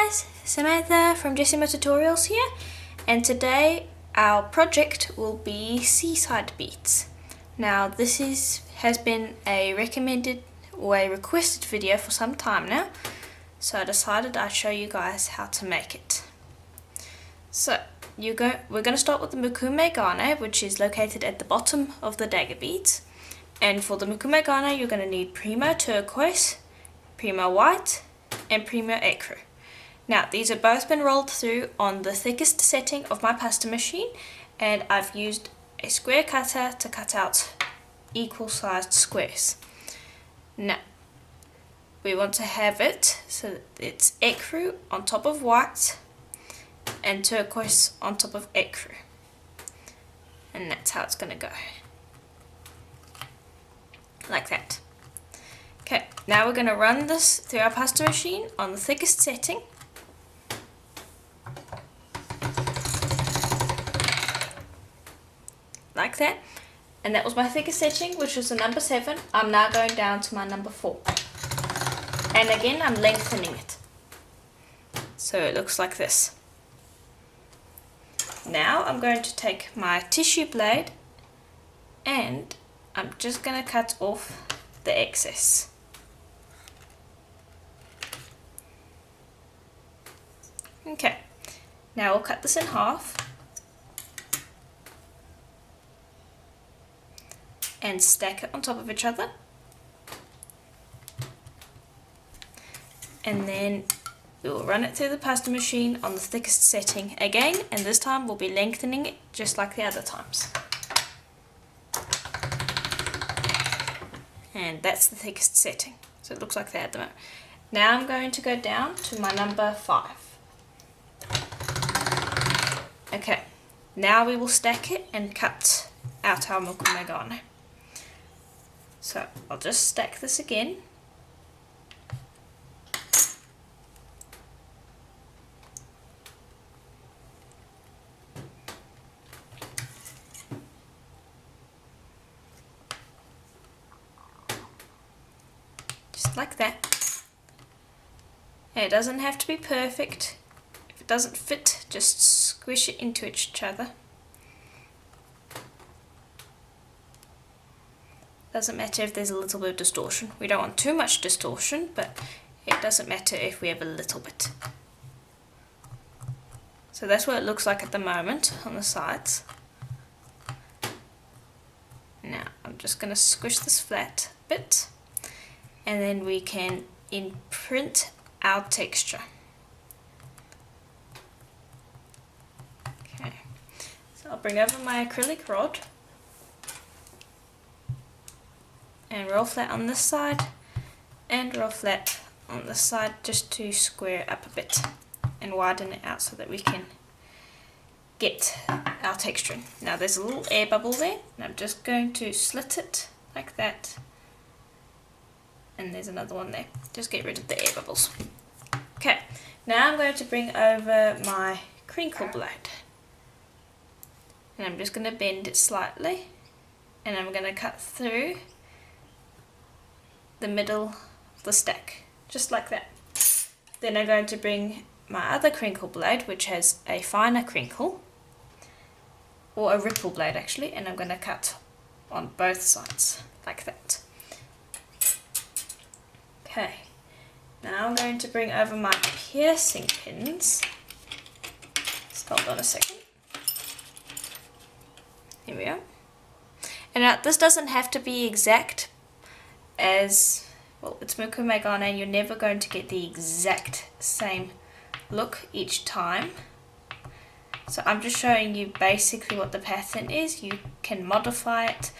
guys, Samantha from Jessima Tutorials here, and today our project will be seaside beads. Now this has been a recommended or a requested video for some time now, so I decided I'd show you guys how to make it. So we're going to start with the Mokume Gane, which is located at the bottom of the dagger beads. And for the Mokume Gane, you're going to need Primo Turquoise, Primo White, and Primo Ecru. Now these have both been rolled through on the thickest setting of my pasta machine, and I've used a square cutter to cut out equal sized squares. Now we want to have it so that it's ecru on top of white and turquoise on top of ecru, and that's how it's going to go, like that. Okay, now we're going to run this through our pasta machine on the thickest setting. Like that. And that was my thickest setting, which was the number 7. I'm now going down to my number 4. And again, I'm lengthening it. So it looks like this. Now I'm going to take my tissue blade and I'm just going to cut off the excess. Okay, now we'll cut this in half and stack it on top of each other, and then we will run it through the pasta machine on the thickest setting again, and this time we'll be lengthening it just like the other times. And that's the thickest setting, so it looks like that at the moment. Now I'm going to go down to my number 5. Okay, now we will stack it and cut out our Mokume Gane. So I'll just stack this again. Just like that. And it doesn't have to be perfect. If it doesn't fit, just squish it into each other. Doesn't matter if there's a little bit of distortion. We don't want too much distortion, but it doesn't matter if we have a little bit. So that's what it looks like at the moment on the sides. Now I'm just going to squish this flat a bit, and then we can imprint our texture. Okay, so I'll bring over my acrylic rod and roll flat on this side and roll flat on this side, just to square up a bit and widen it out so that we can get our texture in. Now there's a little air bubble there, and I'm just going to slit it like that, and there's another one there. Just get rid of the air bubbles. Okay, now I'm going to bring over my crinkle blade, and I'm just going to bend it slightly, and I'm going to cut through the middle of the stack, just like that. Then I'm going to bring my other crinkle blade, which has a finer crinkle, or a ripple blade actually, and I'm going to cut on both sides, like that. Okay, now I'm going to bring over my piercing pins. Just hold on a second. Here we are. And now this doesn't have to be exact, as well, it's Mokume Gane and you're never going to get the exact same look each time. So I'm just showing you basically what the pattern is. You can modify it.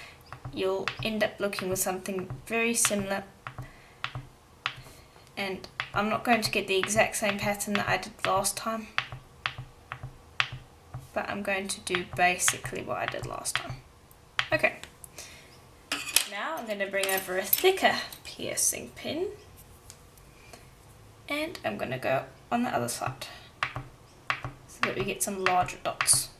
You'll end up looking with something very similar, and I'm not going to get the exact same pattern that I did last time, but I'm going to do basically what I did last time. Okay. Now I'm going to bring over a thicker piercing pin, and I'm going to go on the other side so that we get some larger dots.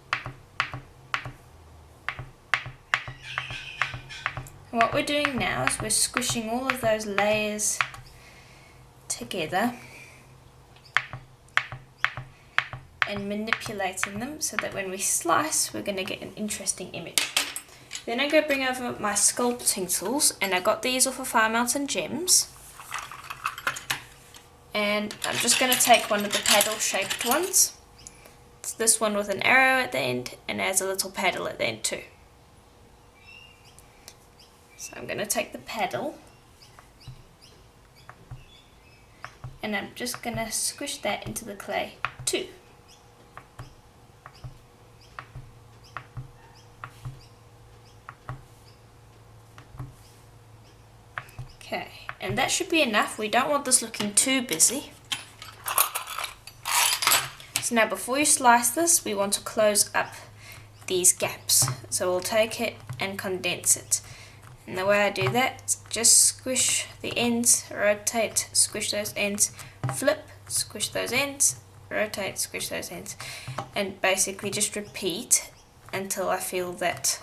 And what we're doing now is we're squishing all of those layers together and manipulating them so that when we slice, we're going to get an interesting image. Then I go bring over my sculpting tools, and I got these off of Fire Mountain Gems. And I'm just going to take one of the paddle shaped ones. It's this one with an arrow at the end and has a little paddle at the end too. So I'm going to take the paddle and I'm just going to squish that into the clay too. Okay, and that should be enough. We don't want this looking too busy. So now before you slice this, we want to close up these gaps. So we'll take it and condense it. And the way I do that is just squish the ends, rotate, squish those ends, flip, squish those ends, rotate, squish those ends. And basically just repeat until I feel that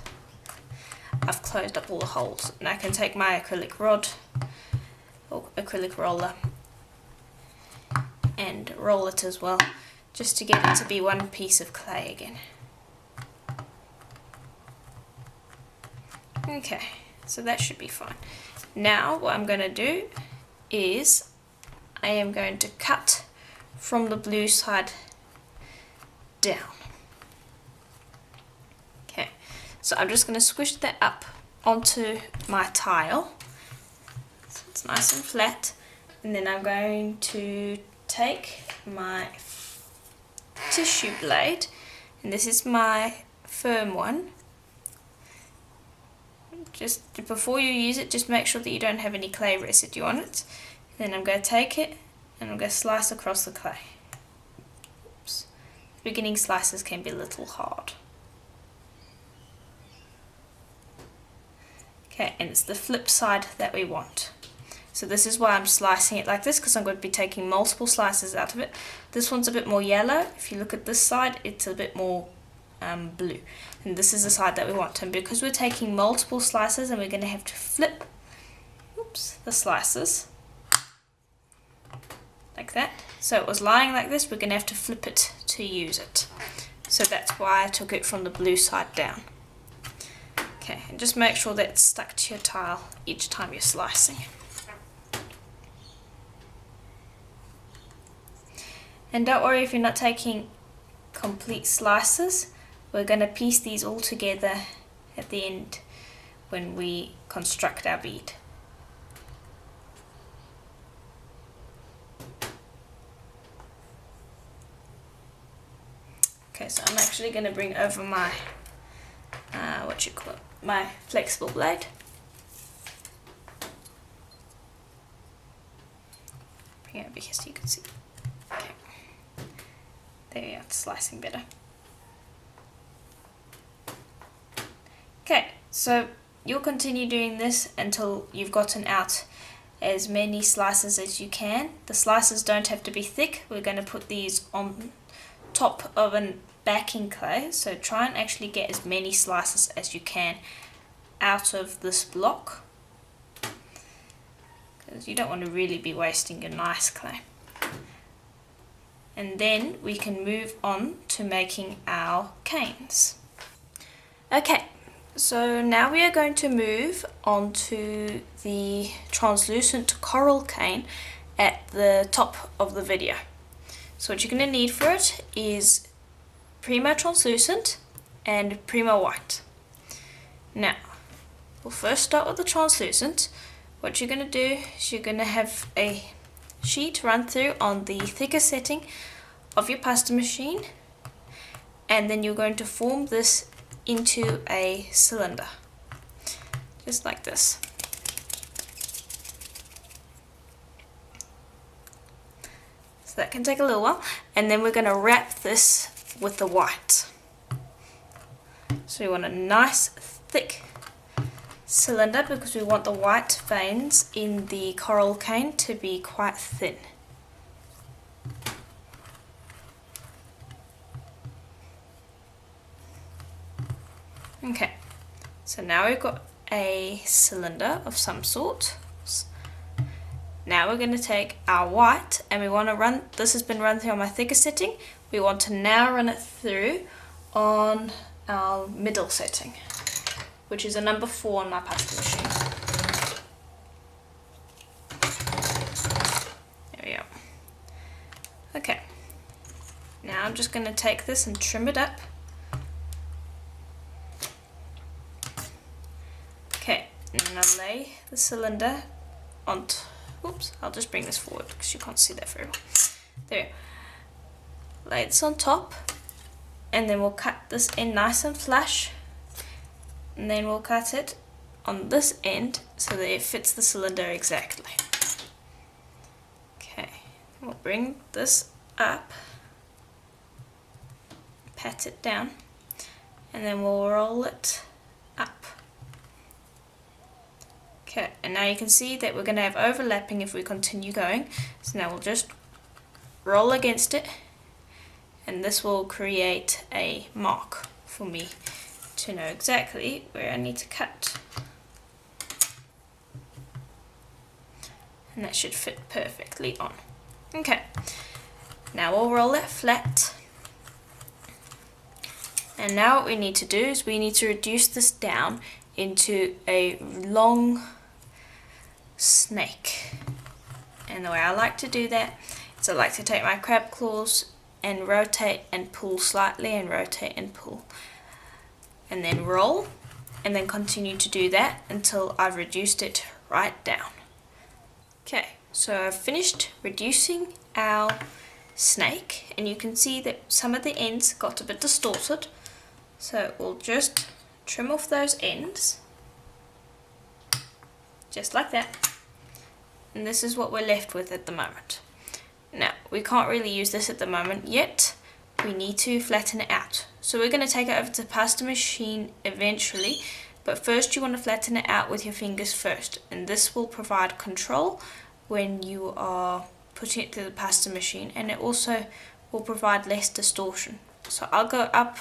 I've closed up all the holes. And I can take my acrylic rod or acrylic roller and roll it as well, just to get it to be one piece of clay again. Okay, so that should be fine. Now what I'm going to do is I am going to cut from the blue side down. Okay, so I'm just going to squish that up onto my tile so it's nice and flat, and then I'm going to take my tissue blade, and this is my firm one. Just before you use it, just make sure that you don't have any clay residue on it. Then I'm going to take it and I'm going to slice across the clay. Oops. Beginning slices can be a little hard. Okay, and it's the flip side that we want. So this is why I'm slicing it like this, because I'm going to be taking multiple slices out of it. This one's a bit more yellow. If you look at this side, it's a bit more blue. And this is the side that we want. And because we're taking multiple slices and we're going to have to flip the slices like that. So it was lying like this, we're going to have to flip it to use it. So that's why I took it from the blue side down. Okay, and just make sure that it's stuck to your tile each time you're slicing. And don't worry if you're not taking complete slices. We're going to piece these all together at the end when we construct our bead. Okay, so I'm actually going to bring over my my flexible blade. Bring it over here so you can see. Okay. There we are, it's slicing better. Okay, so you'll continue doing this until you've gotten out as many slices as you can. The slices don't have to be thick. We're going to put these on top of a backing clay, so try and actually get as many slices as you can out of this block, because you don't want to really be wasting your nice clay. And then we can move on to making our canes. Okay, so now we are going to move on to the translucent coral cane at the top of the video. So what you're going to need for it is Primo translucent and Primo white. Now, we'll first start with the translucent. What you're going to do is you're going to have a sheet run through on the thicker setting of your pasta machine, and then you're going to form this into a cylinder, just like this. So that can take a little while, and then we're going to wrap this with the white. So we want a nice thick cylinder because we want the white veins in the coral cane to be quite thin. Okay, so now we've got a cylinder of some sort. now we're going to take our white and we want to run, this has been run through on my thickest setting, we want to now run it through on our middle setting, which is a number 4 on my pasta machine. There we go. Okay, now I'm just going to take this and trim it up. Okay, and then I'll lay the cylinder on oops, I'll just bring this forward because you can't see that very well. There. Lay this on top, and then we'll cut this end nice and flush, and then we'll cut it on this end so that it fits the cylinder exactly. Okay, we'll bring this up, pat it down, and then we'll roll it up. Okay, and now you can see that we're going to have overlapping if we continue going. So now we'll just roll against it, and this will create a mark for me to know exactly where I need to cut. And that should fit perfectly on. Okay, now we'll roll it flat. And now what we need to do is we need to reduce this down into a long snake. And the way I like to do that is I like to take my crab claws and rotate and pull slightly and rotate and pull, and then roll, and then continue to do that until I've reduced it right down. Okay, so I've finished reducing our snake, and you can see that some of the ends got a bit distorted, so we'll just trim off those ends just like that, and this is what we're left with at the moment. Now we can't really use this at the moment yet, we need to flatten it out, so we're going to take it over to the pasta machine eventually, but first you want to flatten it out with your fingers first, and this will provide control when you are putting it through the pasta machine, and it also will provide less distortion. So I'll go up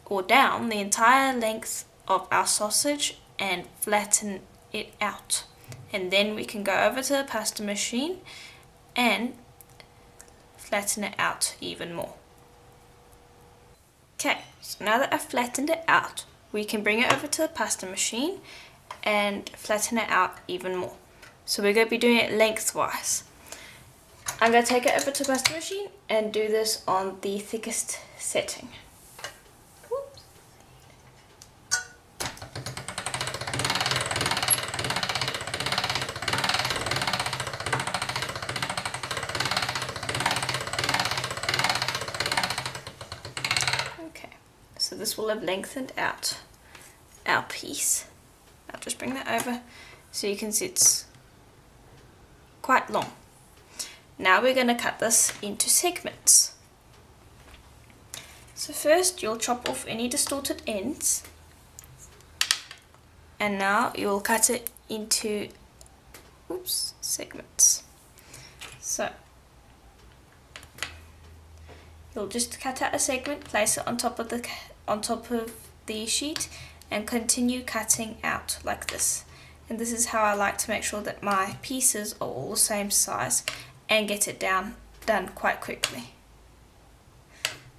or down the entire length of our sausage and flatten it out, and then we can go over to the pasta machine and flatten it out even more. Okay, so now that I've flattened it out, we can bring it over to the pasta machine and flatten it out even more. So we're going to be doing it lengthwise. I'm going to take it over to the pasta machine and do this on the thickest setting. So this will have lengthened out our piece. I'll just bring that over so you can see it's quite long. Now we're going to cut this into segments. So first you'll chop off any distorted ends, and now you'll cut it into segments. So you'll just cut out a segment, place it on top of the sheet, and continue cutting out like this. And this is how I like to make sure that my pieces are all the same size and get it done quite quickly.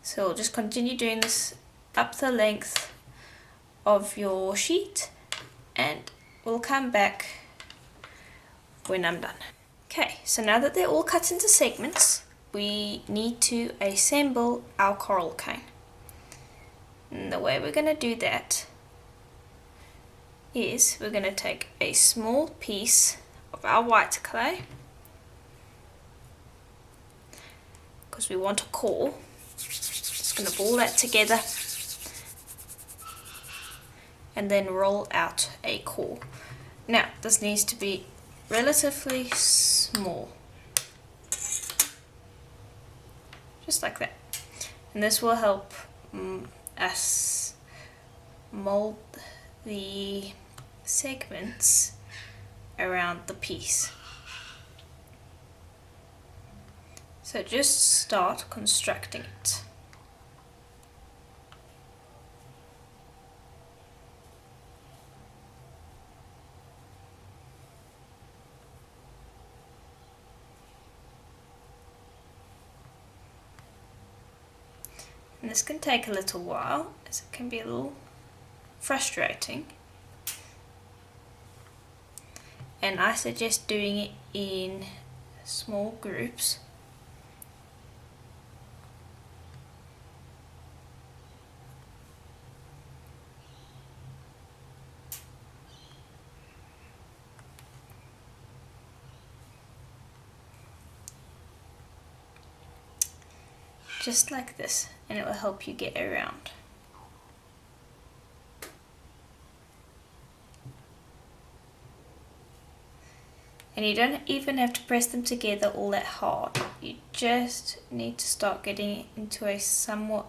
So we'll just continue doing this up the length of your sheet, and we'll come back when I'm done. Okay, so now that they're all cut into segments, we need to assemble our coral cane. And the way we're going to do that is we're going to take a small piece of our white clay, because we want a core. Just going to ball that together and then roll out a core. Now this needs to be relatively small, just like that, and this will help us mold the segments around the piece. So just start constructing it. And this can take a little while, as it can be a little frustrating. And I suggest doing it in small groups. Just like this, and it will help you get around. And you don't even have to press them together all that hard. You just need to start getting it into a somewhat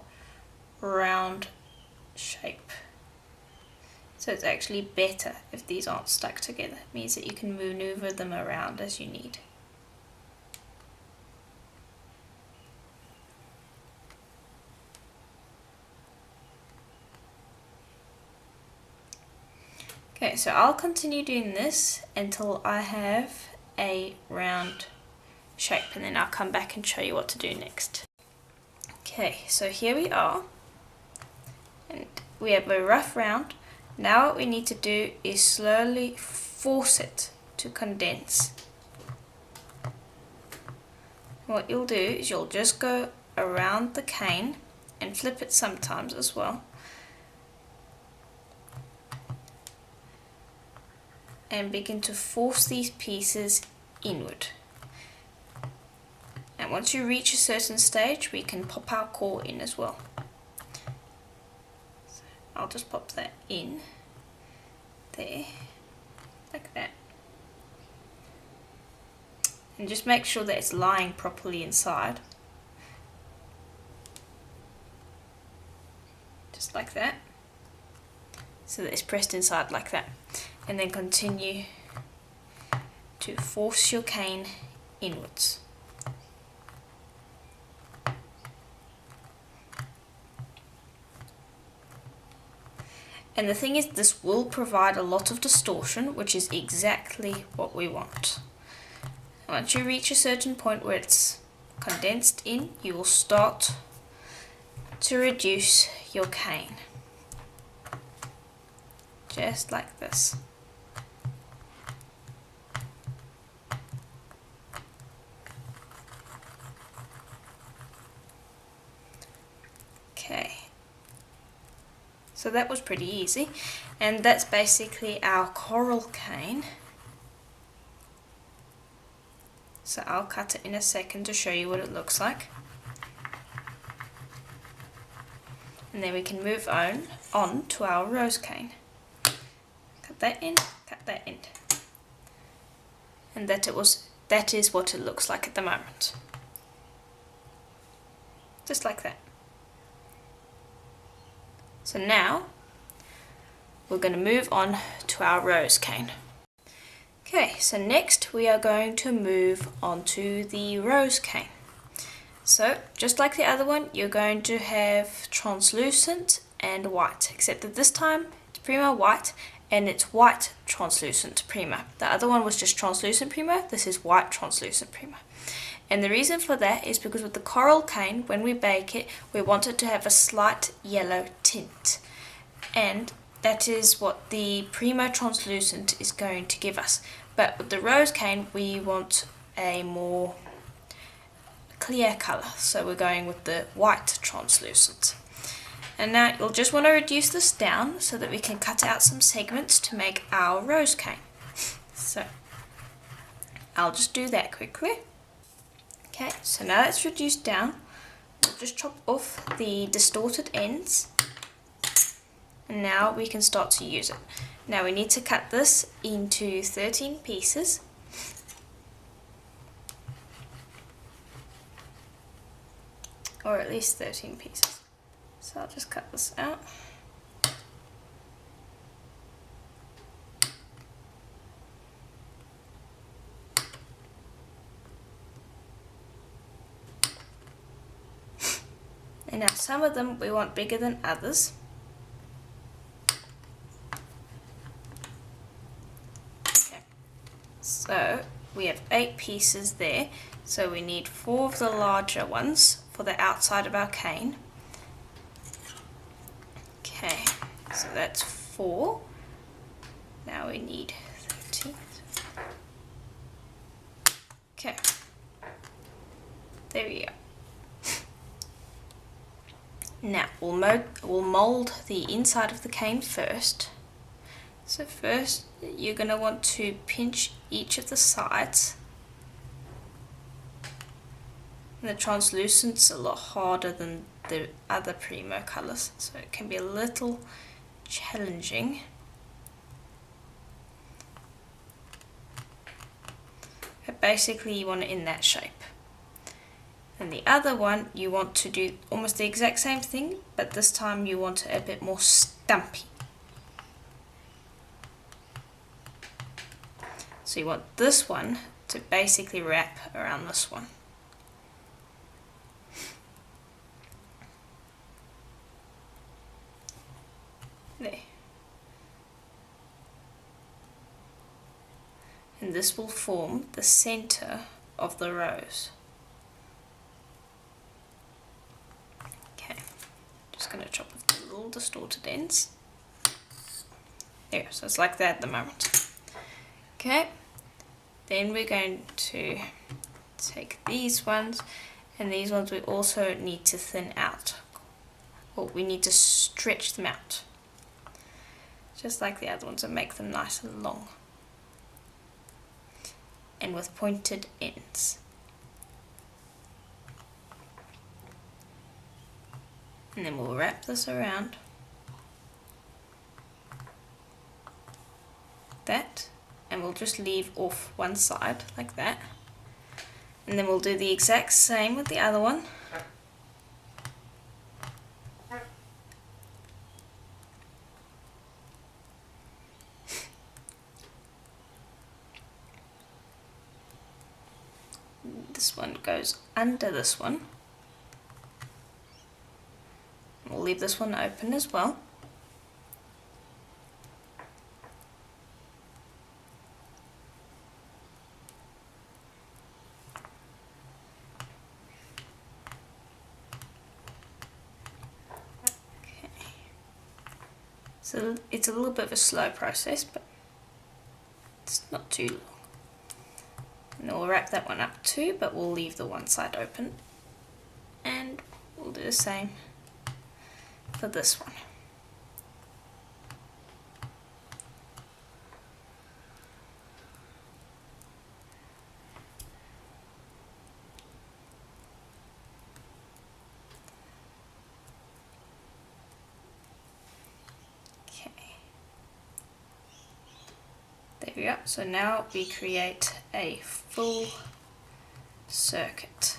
round shape. So it's actually better if these aren't stuck together. It means that you can maneuver them around as you need. Okay, so I'll continue doing this until I have a round shape, and then I'll come back and show you what to do next. Okay, so here we are, and we have a rough round. Now what we need to do is slowly force it to condense. What you'll do is you'll just go around the cane and flip it sometimes as well. And begin to force these pieces inward. And once you reach a certain stage, we can pop our core in as well. So I'll just pop that in there, like that. And just make sure that it's lying properly inside. Just like that. So that it's pressed inside like that. And then continue to force your cane inwards. And the thing is, this will provide a lot of distortion, which is exactly what we want. Once you reach a certain point where it's condensed in, you will start to reduce your cane. Just like this. Okay, so that was pretty easy, and that's basically our coral cane. So I'll cut it in a second to show you what it looks like. And then we can move on to our rose cane. Cut that in, cut that in. And that is what it looks like at the moment. Just like that. So now we're going to move on to our rose cane. Okay, so next we are going to move on to the rose cane. So just like the other one, you're going to have translucent and white, except that this time it's Prima white and it's white translucent Prima. The other one was just translucent Prima, this is white translucent Prima. And the reason for that is because with the coral cane, when we bake it, we want it to have a slight yellow tint. And that is what the Prima translucent is going to give us. But with the rose cane, we want a more clear colour, so we're going with the white translucent. And now you'll just want to reduce this down so that we can cut out some segments to make our rose cane. So I'll just do that quickly. Okay, so now that's reduced down, we'll just chop off the distorted ends, and now we can start to use it. Now we need to cut this into 13 pieces. Or at least 13 pieces. So I'll just cut this out. And now some of them we want bigger than others. Okay. So we have 8 pieces there. So we need 4 of the larger ones for the outside of our cane. Okay, so that's 4. Now we need 13. Okay, there we go. Now we'll mold the inside of the cane first. So first you're going to want to pinch each of the sides. And the translucent's a lot harder than the other Primo colours, so it can be a little challenging. But basically you want it in that shape. And the other one you want to do almost the exact same thing, but this time you want it a bit more stumpy. So you want this one to basically wrap around this one. There. And this will form the center of the rose. Okay, just going to chop off the little distorted ends. There, so it's like that at the moment. Okay, then we're going to take these ones, and these ones we also need to thin out. Or we need to stretch them out. Just like the other ones, and make them nice and long. And with pointed ends. And then we'll wrap this around. That. And we'll just leave off one side, like that. And then we'll do the exact same with the other one. This one goes under this one. We'll leave this one open as well. Okay. So it's a little bit of a slow process, but it's not too long. And then we'll wrap that one up too, but we'll leave the one side open. And we'll do the same for this one. Okay. There we go. So now we create a full circuit.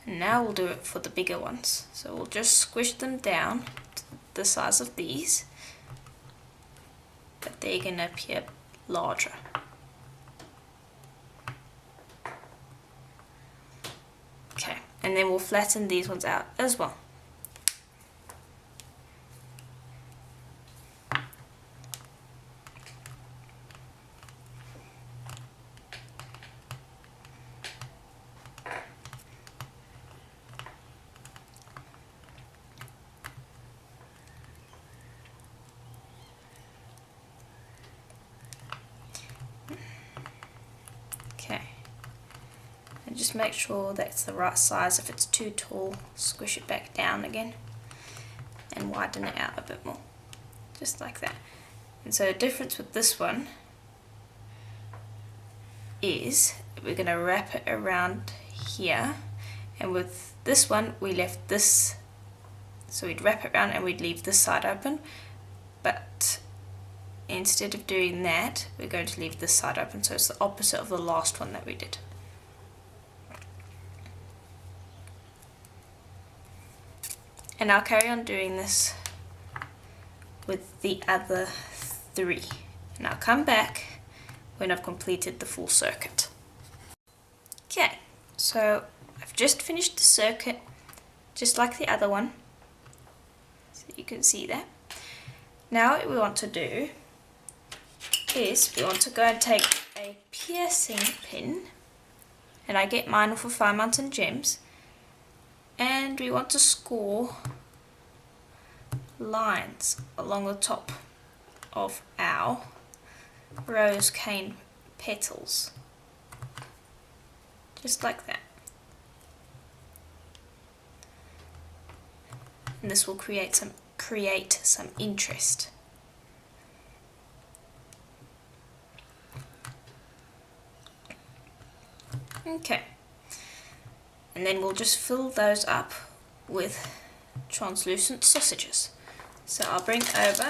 And now we'll do it for the bigger ones. So we'll just squish them down to the size of these, but they're going to appear larger. Okay, and then we'll flatten these ones out as well. Okay, and just make sure that's the right size. If it's too tall, squish it back down again and widen it out a bit more, just like that. And so the difference with this one is we're going to wrap it around here, and with this one we left this, so we'd wrap it around and we'd leave this side open, but instead of doing that we're going to leave this side open, so it's the opposite of the last one that we did. And I'll carry on doing this with the other 3, and I'll come back when I've completed the full circuit. Okay, so I've just finished the circuit just like the other one, so you can see that. Now what we want to do is we want to go and take a piercing pin, and I get mine off of Fire Mountain Gems, and we want to score lines along the top of our rose cane petals, just like that. And this will create some interest. Okay, and then we'll just fill those up with translucent sausages. So I'll bring over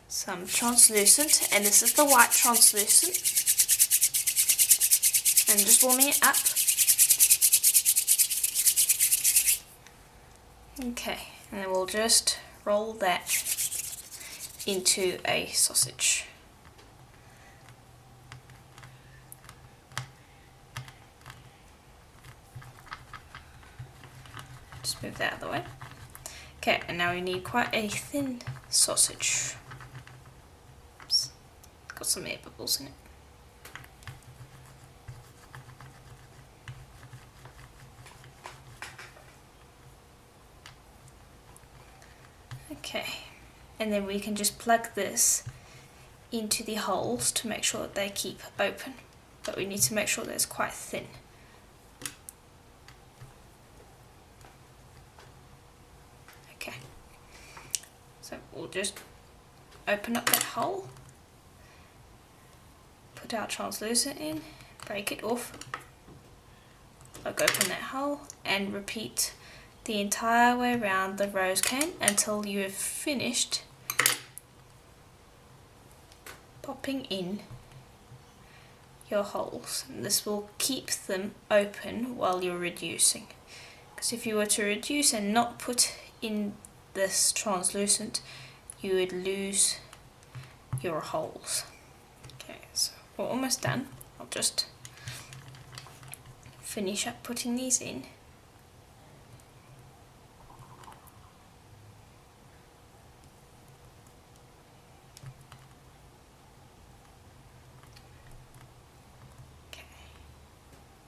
some translucent, and this is the white translucent, and just warming it up. Okay, and then we'll just roll that into a sausage. Just move that out of the way. Okay, and now we need quite a thin sausage. Oops, got some air bubbles in it. Okay, and then we can just plug this into the holes to make sure that they keep open, but we need to make sure that it's quite thin. Okay, so we'll just open up that hole, put our translucent in, break it off, plug open that hole, and repeat the entire way around the rose cane until you have finished popping in your holes. And this will keep them open while you're reducing, because if you were to reduce and not put in this translucent, you would lose your holes. Okay, so we're almost done. I'll just finish up putting these in.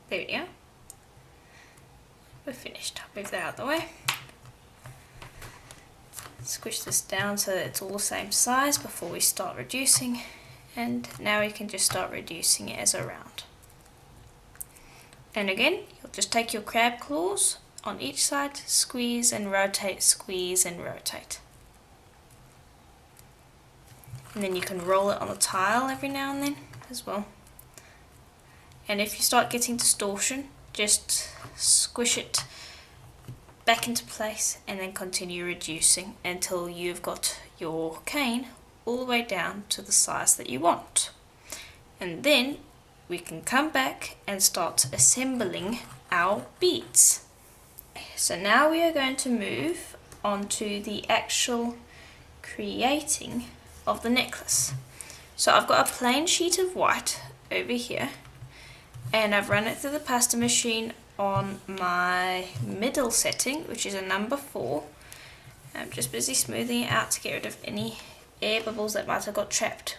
There we go. We're finished. I'll move that out of the way. Squish this down so that it's all the same size before we start reducing. And now we can just start reducing it as a round. And again, you'll just take your crab claws on each side, squeeze and rotate, squeeze and rotate. And then you can roll it on the tile every now and then as well. And if you start getting distortion, just squish it back into place and then continue reducing until you've got your cane all the way down to the size that you want. And then we can come back and start assembling our beads. So now we are going to move on to the actual creating of the necklace. So I've got a plain sheet of white over here, and I've run it through the pasta machine on my middle setting, which is a number 4. I'm just busy smoothing it out to get rid of any air bubbles that might have got trapped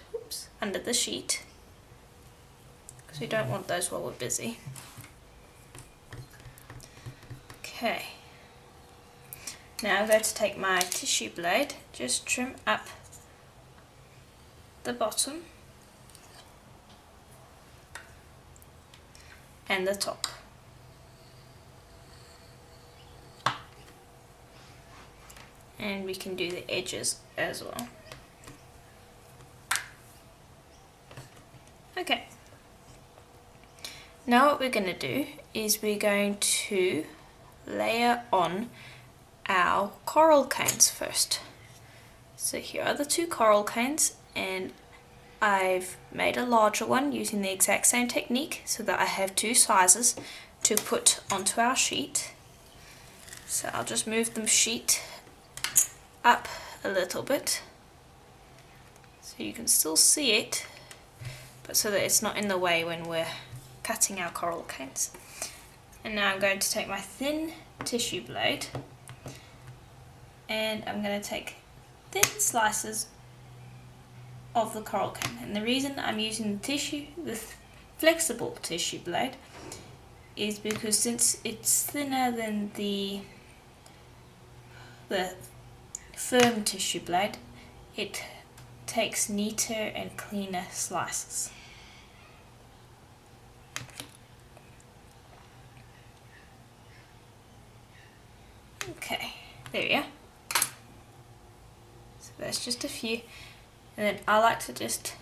under the sheet, because we don't want those while we're busy. Okay, now I'm going to take my tissue blade, just trim up the bottom and the top. And we can do the edges as well. Okay. Now what we're going to do is we're going to layer on our coral canes first. So here are the 2 coral canes, and I've made a larger one using the exact same technique so that I have 2 sizes to put onto our sheet. So I'll just move the sheet up a little bit so you can still see it, but so that it's not in the way when we're cutting our coral canes. And now I'm going to take my thin tissue blade and I'm going to take thin slices of the coral cane. And the reason I'm using the flexible tissue blade is because since it's thinner than the firm tissue blade, it takes neater and cleaner slices. Okay, there we are. So that's just a few, and then I like to just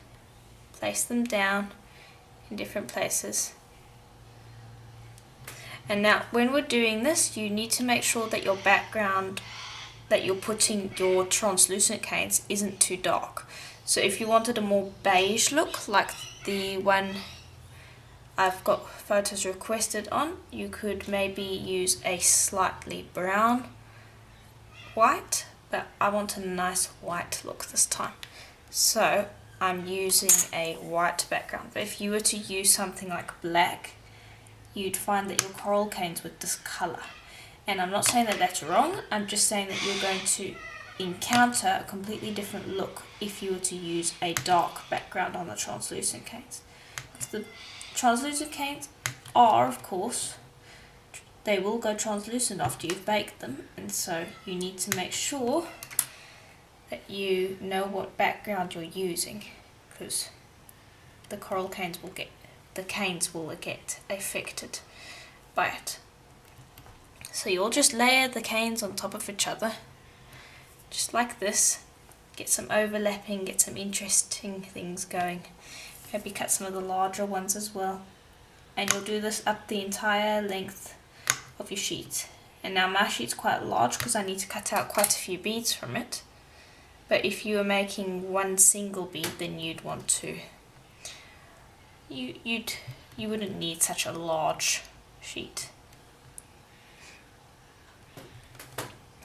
place them down in different places. And now when we're doing this, you need to make sure that your background that you're putting your translucent canes isn't too dark. So if you wanted a more beige look, like the one I've got photos requested on, you could maybe use a slightly brown white, but I want a nice white look this time. So I'm using a white background. But if you were to use something like black, you'd find that your coral canes would discolor. And I'm not saying that that's wrong, I'm just saying that you're going to encounter a completely different look if you were to use a dark background on the translucent canes. Because the translucent canes are, of course, they will go translucent after you've baked them, and so you need to make sure that you know what background you're using, because the canes will get affected by it. So you'll just layer the canes on top of each other, just like this. Get some overlapping, get some interesting things going. Maybe cut some of the larger ones as well. And you'll do this up the entire length of your sheet. And now my sheet's quite large because I need to cut out quite a few beads from it. But if you were making one single bead, then you'd want to, you wouldn't need such a large sheet.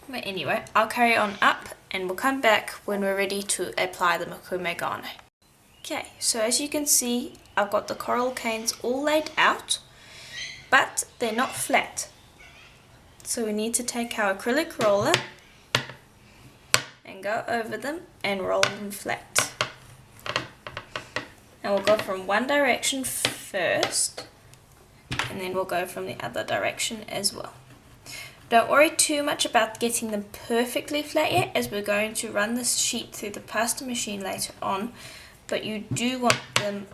But anyway, I'll carry on up and we'll come back when we're ready to apply the Mokume Gane. Okay, so as you can see, I've got the coral canes all laid out, but they're not flat. So we need to take our acrylic roller and go over them and roll them flat. And we'll go from one direction first, and then we'll go from the other direction as well. Don't worry too much about getting them perfectly flat yet, as we're going to run this sheet through the pasta machine later on, but you do want them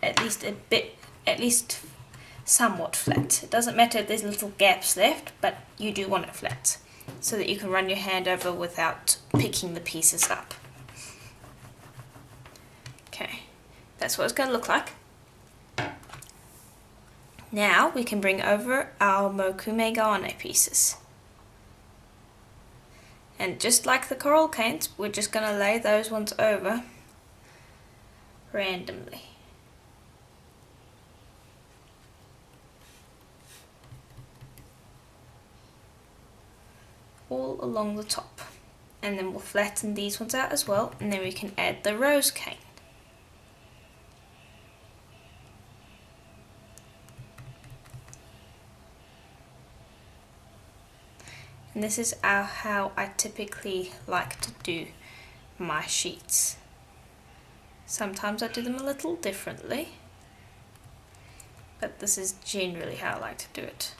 at least somewhat flat. It doesn't matter if there's little gaps left, but you do want it flat, so that you can run your hand over without picking the pieces up. Okay, that's what it's going to look like. Now we can bring over our Mokume Gane pieces. And just like the coral canes, we're just going to lay those ones over randomly. All along the top. And then we'll flatten these ones out as well, and then we can add the rose cane. And this is how I typically like to do my sheets. Sometimes I do them a little differently, but this is generally how I like to do it.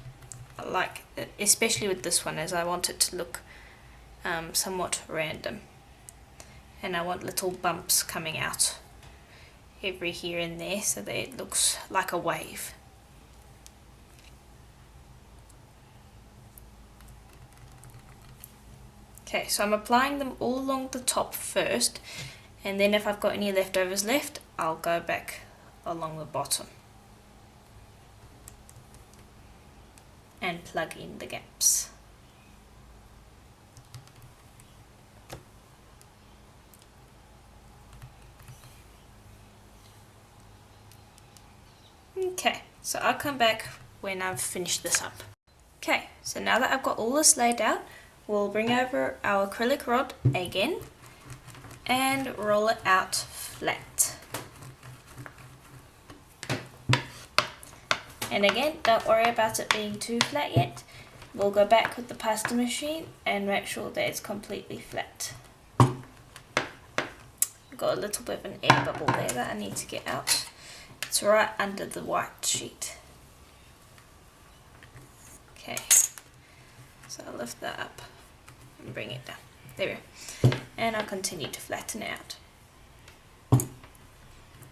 I like it, especially with this one, as I want it to look somewhat random. And I want little bumps coming out every here and there so that it looks like a wave. Okay, so I'm applying them all along the top first, and then if I've got any leftovers left, I'll go back along the bottom and plug in the gaps. Okay, so I'll come back when I've finished this up. Okay, so now that I've got all this laid out, we'll bring over our acrylic rod again and roll it out flat. And again, don't worry about it being too flat yet. We'll go back with the pasta machine and make sure that it's completely flat. I've got a little bit of an air bubble there that I need to get out. It's right under the white sheet. Okay, so I'll lift that up and bring it down. There we go. And I'll continue to flatten it out.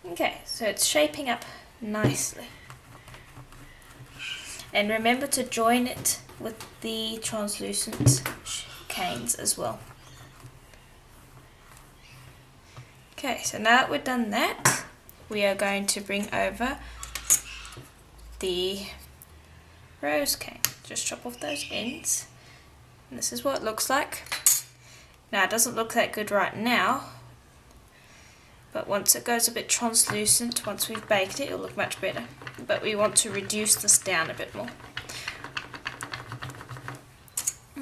Okay, so it's shaping up nicely. And remember to join it with the translucent canes as well. Okay, so now that we've done that, we are going to bring over the rose cane. Just chop off those ends. And this is what it looks like. Now it doesn't look that good right now, but once it goes a bit translucent, once we've baked it, it'll look much better. But we want to reduce this down a bit more.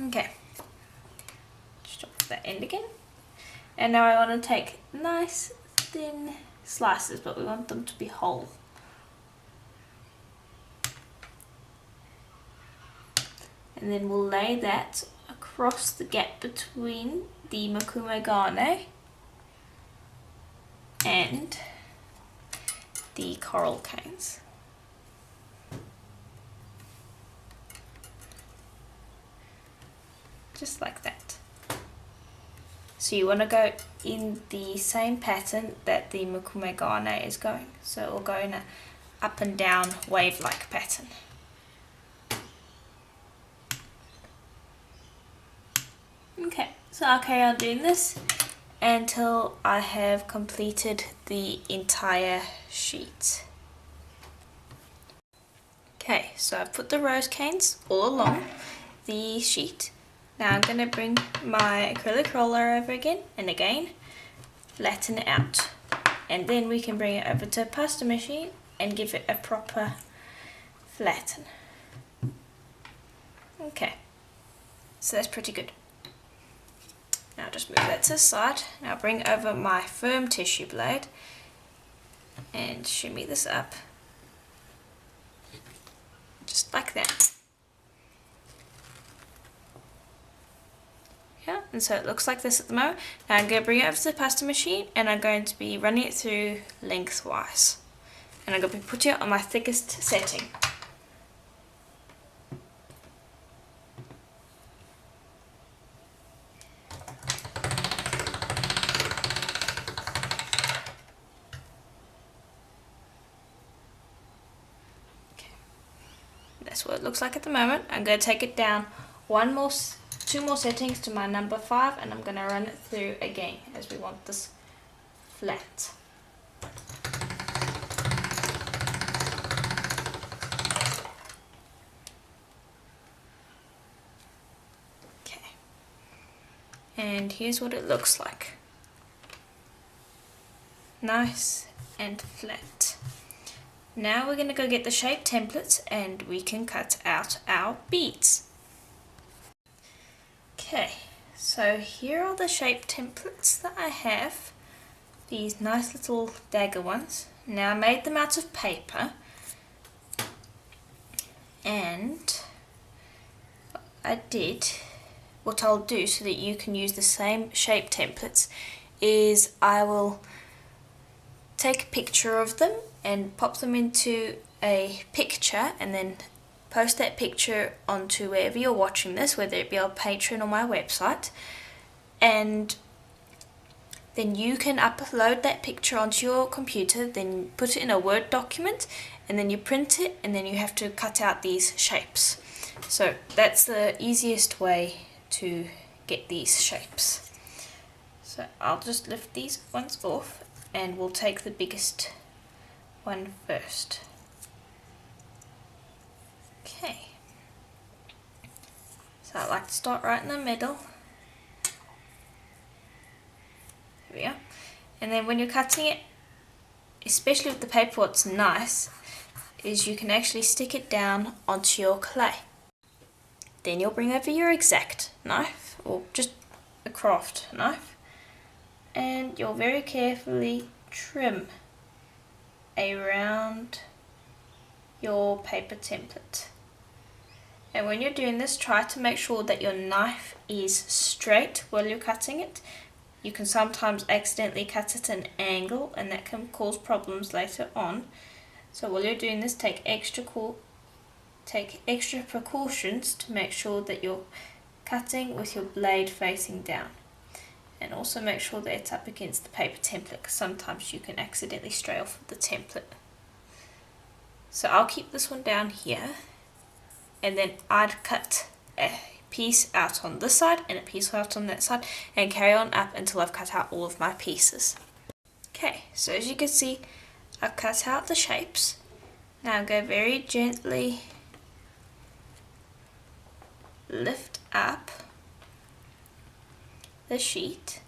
Okay, just chop off that end again. And now I want to take nice thin slices, but we want them to be whole. And then we'll lay that across the gap between the Mokume Gane and the coral canes. Just like that. So you want to go in the same pattern that the Mokume Gane is going. So it will go in a up and down wave-like pattern. Okay, so I'll carry on doing this until I have completed the entire sheet. Okay, so I've put the rose canes all along the sheet. Now I'm going to bring my acrylic roller over again and again flatten it out, and then we can bring it over to a pasta machine and give it a proper flatten. Okay, so that's pretty good. Now just move that to the side. Now bring over my firm tissue blade and shimmy this up just like that. Yeah, and so it looks like this at the moment. Now I'm going to bring it over to the pasta machine and I'm going to be running it through lengthwise. And I'm going to be putting it on my thickest setting. Okay. That's what it looks like at the moment. I'm going to take it down two more settings to my number 5, and I'm going to run it through again as we want this flat. Okay, and here's what it looks like. Nice and flat. Now we're going to go get the shape templates and we can cut out our beads. Okay, so here are the shape templates that I have. These nice little dagger ones. Now I made them out of paper, and what I'll do so that you can use the same shape templates is I will take a picture of them and pop them into a picture and then post that picture onto wherever you're watching this, whether it be on Patreon or my website, and then you can upload that picture onto your computer, then put it in a Word document, and then you print it, and then you have to cut out these shapes. So that's the easiest way to get these shapes. So I'll just lift these ones off and we'll take the biggest one first. Okay, so I like to start right in the middle. There we go. And then when you're cutting it, especially with the paper, what's nice is you can actually stick it down onto your clay. Then you'll bring over your X-Acto knife, or just a craft knife, and you'll very carefully trim around your paper template. And when you're doing this, try to make sure that your knife is straight while you're cutting it. You can sometimes accidentally cut at an angle and that can cause problems later on. So while you're doing this, take extra take extra precautions to make sure that you're cutting with your blade facing down. And also make sure that it's up against the paper template, because sometimes you can accidentally stray off of the template. So I'll keep this one down here, and then I'd cut a piece out on this side and a piece out on that side, and carry on up until I've cut out all of my pieces. Okay, so as you can see, I've cut out the shapes. Now go very gently, lift up the sheet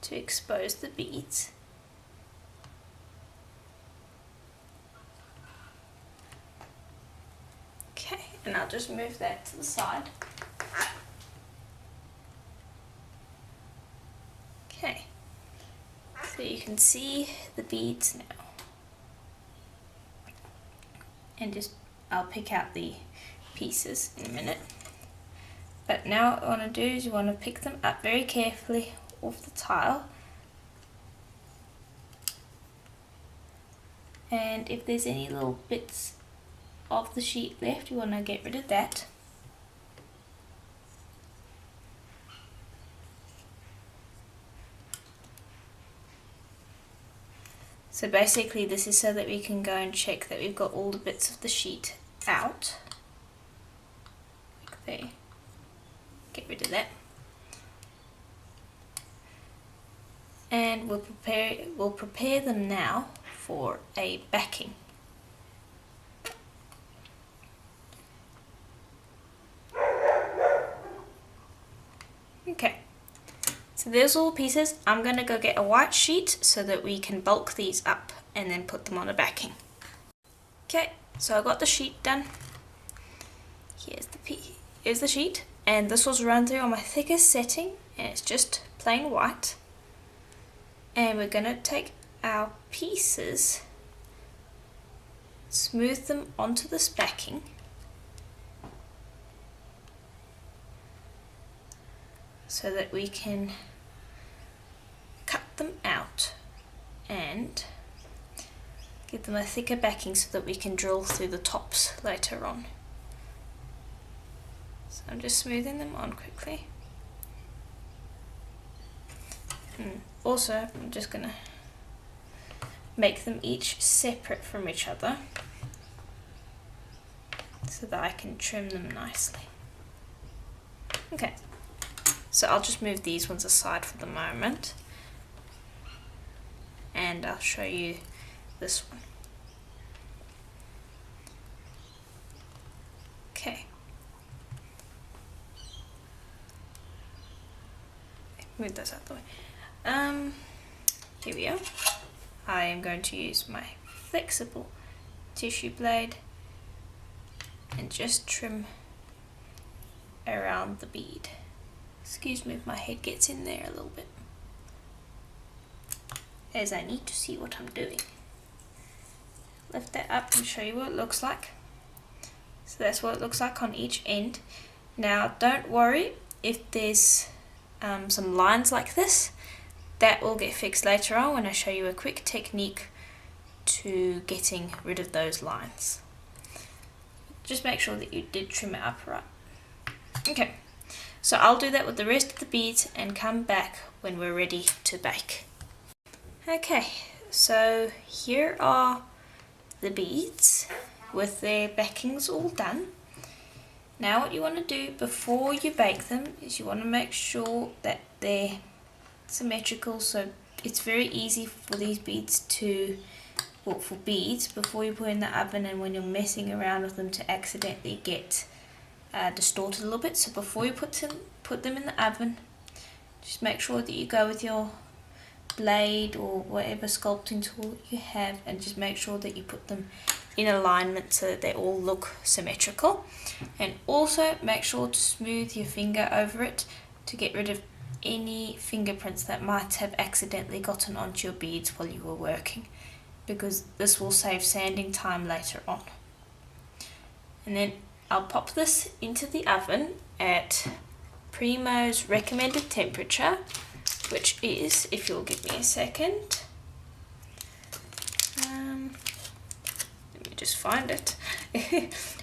to expose the beads. Okay, and I'll just move that to the side. Okay, so you can see the beads now. And I'll pick out the pieces in a minute. But now what you want to do is you want to pick them up very carefully off the tile. And if there's any little bits of the sheet left, you want to get rid of that. So basically this is so that we can go and check that we've got all the bits of the sheet out. Like there. Get rid of that. And we'll prepare them now for a backing. Okay. So there's all the pieces. I'm going to go get a white sheet so that we can bulk these up and then put them on a backing. Okay, so I got the sheet done. Here's the sheet, and this was run through on my thickest setting, and it's just plain white. And we're going to take our pieces, smooth them onto this backing. So that we can cut them out and give them a thicker backing so that we can drill through the tops later on. So I'm just smoothing them on quickly. And also I'm just going to make them each separate from each other so that I can trim them nicely. Okay. So I'll just move these ones aside for the moment, and I'll show you this one. Okay. Move those out of the way. Here we are. I am going to use my flexible tissue blade and just trim around the bead. Excuse me if my head gets in there a little bit, as I need to see what I'm doing. Lift that up and show you what it looks like. So that's what it looks like on each end. Now don't worry if there's some lines like this. That will get fixed later on when I show you a quick technique to getting rid of those lines. Just make sure that you did trim it up right. Okay. So I'll do that with the rest of the beads and come back when we're ready to bake. Okay, so here are the beads with their backings all done. Now what you want to do before you bake them is you want to make sure that they're symmetrical, so it's very easy for these beads to, well, for beads before you put in the oven and when you're messing around with them to accidentally get distorted a little bit. So before you put them in the oven, just make sure that you go with your blade or whatever sculpting tool you have, and just make sure that you put them in alignment so that they all look symmetrical. And also make sure to smooth your finger over it to get rid of any fingerprints that might have accidentally gotten onto your beads while you were working, because this will save sanding time later on. And then I'll pop this into the oven at Primo's recommended temperature, which is, if you'll give me a second, Let me just find it,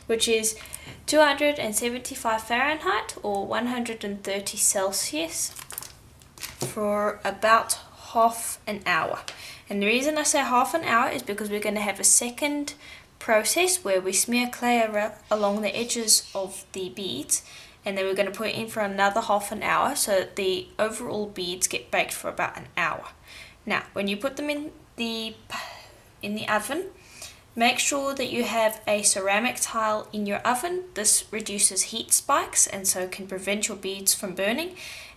which is 275 Fahrenheit or 130 Celsius for about half an hour. And the reason I say half an hour is because we're going to have a second process where we smear clay along the edges of the beads, and then we're going to put it in for another half an hour so that the overall beads get baked for about an hour. Now, when you put them in the oven, make sure that you have a ceramic tile in your oven. This reduces heat spikes and so can prevent your beads from burning.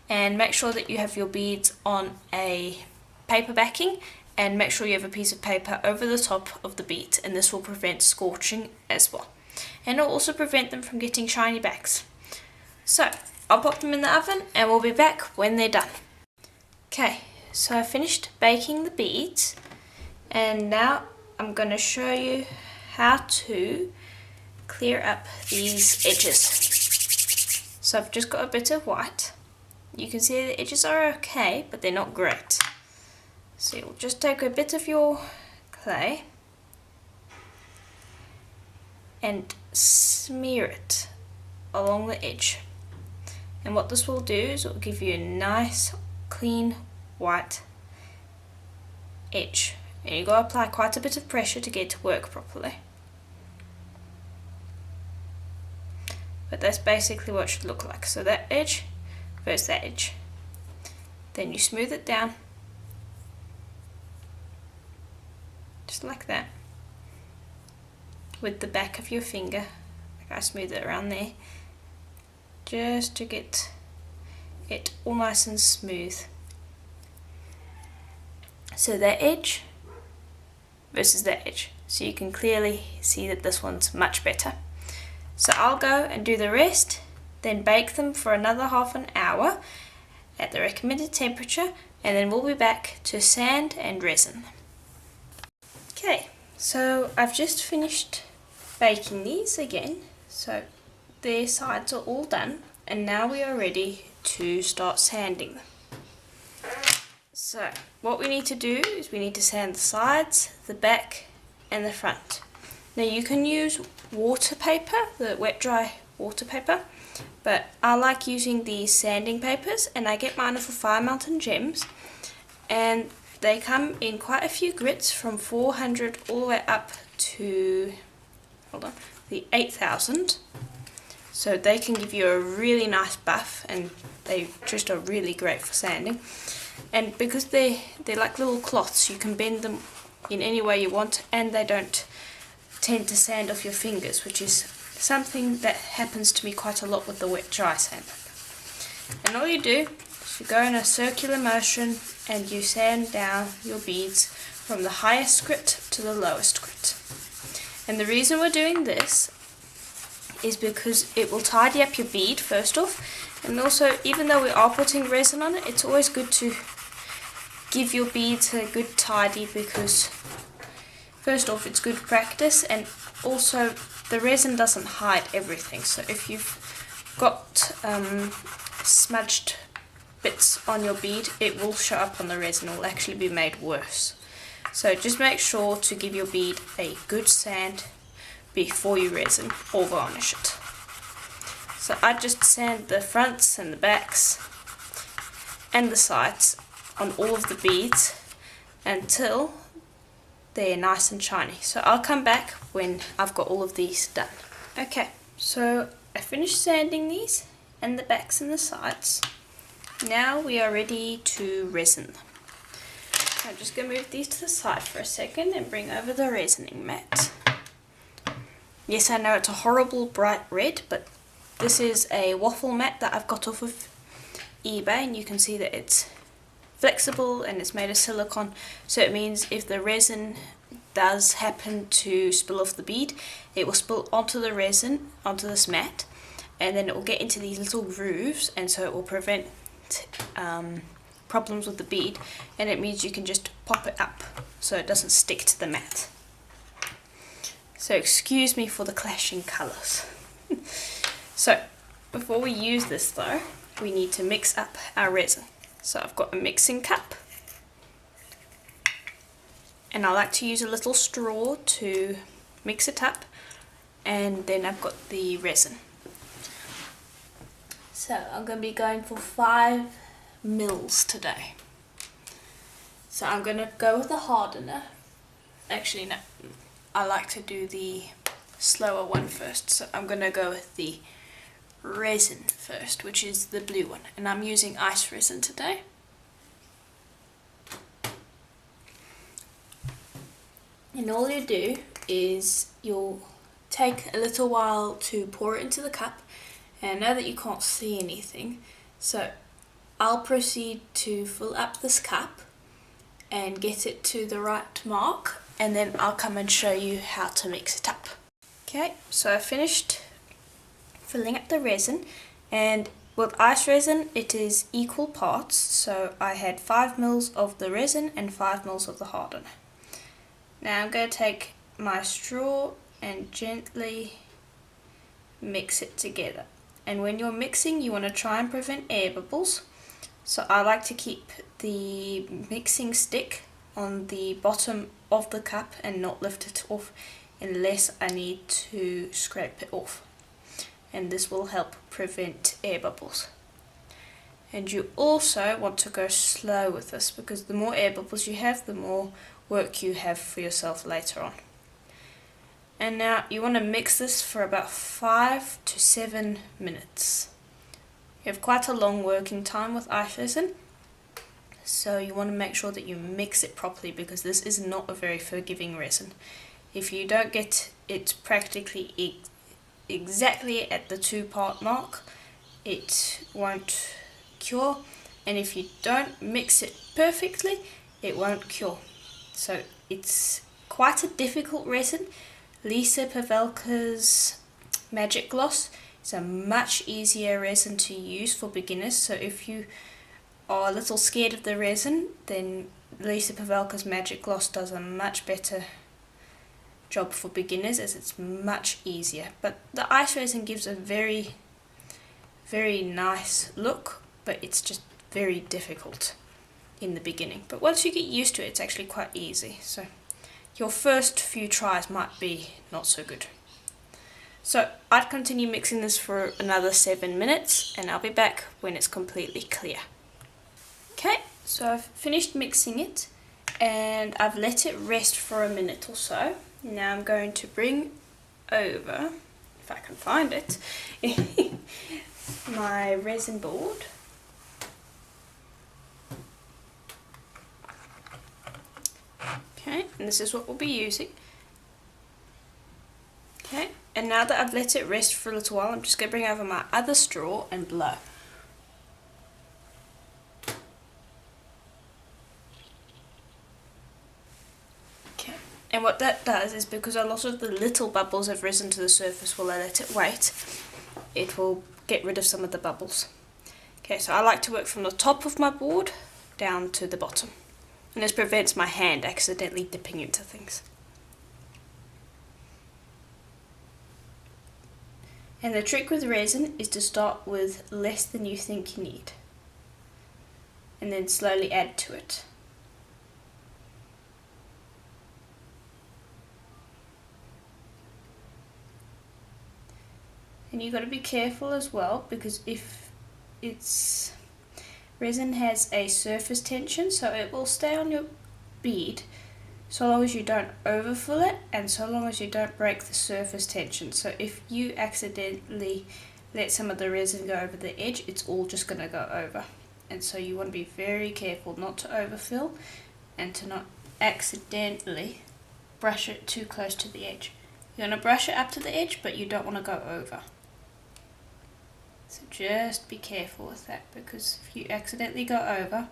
And make sure that you have your beads on a paper backing, and make sure you have a piece of paper over the top of the beads, and this will prevent scorching as well. And it'll also prevent them from getting shiny backs. So, I'll pop them in the oven and we'll be back when they're done. Okay, so I finished baking the beads, and now I'm going to show you how to clear up these edges. So I've just got a bit of white. You can see the edges are okay, but they're not great. So you'll just take a bit of your clay and smear it along the edge. And what this will do is it will give you a nice, clean, white edge. And you've got to apply quite a bit of pressure to get it to work properly. But that's basically what it should look like. So that edge versus that edge. Then you smooth it down. Just like that. With the back of your finger. Like I smooth it around there. Just to get it all nice and smooth. So that edge versus that edge. So you can clearly see that this one's much better. So I'll go and do the rest, then bake them for another half an hour at the recommended temperature, and then we'll be back to sand and resin. Okay, so I've just finished baking these again. So their sides are all done, and now we are ready to start sanding them. So what we need to do is we need to sand the sides, the back and the front. Now you can use water paper, the wet dry water paper, but I like using these sanding papers, and I get mine off of Fire Mountain Gems, and they come in quite a few grits from 400 all the way up to the 8000. So they can give you a really nice buff, and they just are really great for sanding. And because they're like little cloths, you can bend them in any way you want, and they don't tend to sand off your fingers, which is something that happens to me quite a lot with the wet dry sandpaper. And all you do is you go in a circular motion and you sand down your beads from the highest grit to the lowest grit. And the reason we're doing this is because it will tidy up your bead first off, and also even though we are putting resin on it, it's always good to give your beads a good tidy, because first off it's good practice, and also the resin doesn't hide everything. So if you've got smudged bits on your bead, it will show up on the resin, it will actually be made worse. So just make sure to give your bead a good sand before you resin or varnish it. So I just sand the fronts and the backs and the sides on all of the beads until they're nice and shiny. So I'll come back when I've got all of these done. Okay, so I finished sanding these and the backs and the sides. Now we are ready to resin them. So I'm just going to move these to the side for a second and bring over the resining mat. Yes, I know it's a horrible bright red, but this is a waffle mat that I've got off of eBay, and you can see that it's flexible and it's made of silicone, so it means if the resin does happen to spill off the bead, it will spill onto the resin, onto this mat, and then it will get into these little grooves, and so it will prevent problems with the bead, and it means you can just pop it up so it doesn't stick to the mat. So excuse me for the clashing colours. So before we use this though, we need to mix up our resin. So I've got a mixing cup, and I like to use a little straw to mix it up, and then I've got the resin. So I'm going to be going for 5 mils today. So I'm going to go with the hardener. Actually no, I like to do the slower one first, so I'm going to go with the resin first, which is the blue one, and I'm using ice resin today. And all you do is you'll take a little while to pour it into the cup, and I know that you can't see anything, so I'll proceed to fill up this cup and get it to the right mark, and then I'll come and show you how to mix it up. Okay, so I finished filling up the resin, and with ice resin it is equal parts, so I had 5 mils of the resin and 5 mils of the hardener. Now I'm going to take my straw and gently mix it together, and when you're mixing you want to try and prevent air bubbles, so I like to keep the mixing stick on the bottom of the cup and not lift it off unless I need to scrape it off, and this will help prevent air bubbles. And you also want to go slow with this, because the more air bubbles you have, the more work you have for yourself later on. And now you want to mix this for about 5 to 7 minutes. You have quite a long working time with ice resin, so you want to make sure that you mix it properly, because this is not a very forgiving resin. If you don't get it practically exactly at the 2-part mark, it won't cure, and if you don't mix it perfectly, it won't cure. So it's quite a difficult resin. Lisa Pavelka's Magic Gloss is a much easier resin to use for beginners, so if you are a little scared of the resin, then Lisa Pavelka's Magic Gloss does a much better job for beginners, as it's much easier. But the ice resin gives a very nice look, but it's just very difficult in the beginning. But once you get used to it, it's actually quite easy. So your first few tries might be not so good. So I'd continue mixing this for another 7 minutes, and I'll be back when it's completely clear. Okay, so I've finished mixing it and I've let it rest for a minute or so. Now I'm going to bring over, if I can find it, my resin board. Okay, and this is what we'll be using. Okay, and now that I've let it rest for a little while, I'm just going to bring over my other straw and blow. Okay, and what that does is, because a lot of the little bubbles have risen to the surface while I let it wait, it will get rid of some of the bubbles. Okay, so I like to work from the top of my board down to the bottom, and this prevents my hand accidentally dipping into things. And the trick with resin is to start with less than you think you need, and then slowly add to it. And you've got to be careful as well, because if resin has a surface tension, so it will stay on your bead so long as you don't overfill it and so long as you don't break the surface tension. So if you accidentally let some of the resin go over the edge, it's all just going to go over. And so you want to be very careful not to overfill and to not accidentally brush it too close to the edge. You're going to brush it up to the edge, but you don't want to go over. So just be careful with that, because if you accidentally go over,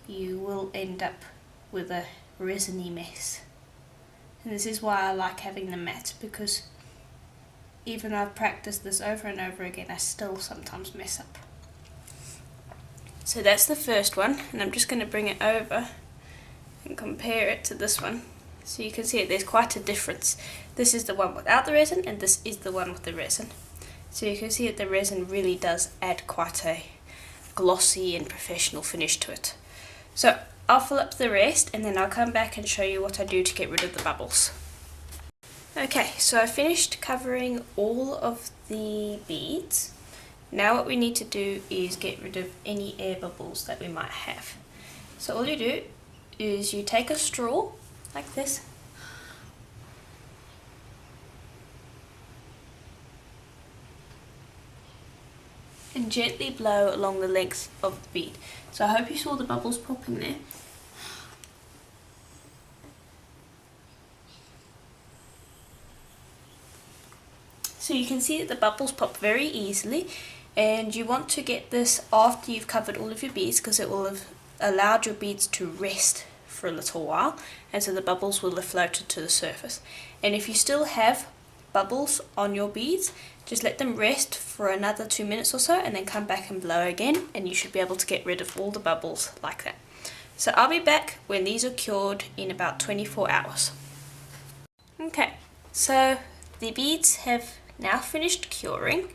you will end up with a resiny mess. And this is why I like having the mat, because even though I've practiced this over and over again, I still sometimes mess up. So that's the first one, and I'm just going to bring it over and compare it to this one. So you can see it, there's quite a difference. This is the one without the resin, and this is the one with the resin. So you can see that the resin really does add quite a glossy and professional finish to it. So I'll fill up the rest and then I'll come back and show you what I do to get rid of the bubbles. Okay, so I finished covering all of the beads. Now what we need to do is get rid of any air bubbles that we might have. So all you do is you take a straw like this, and gently blow along the length of the bead. So I hope you saw the bubbles popping there. So you can see that the bubbles pop very easily, and you want to get this after you've covered all of your beads because it will have allowed your beads to rest for a little while, and so the bubbles will have floated to the surface. And if you still have bubbles on your beads, just let them rest for another 2 minutes or so and then come back and blow again, and you should be able to get rid of all the bubbles like that. So I'll be back when these are cured in about 24 hours. Okay, so the beads have now finished curing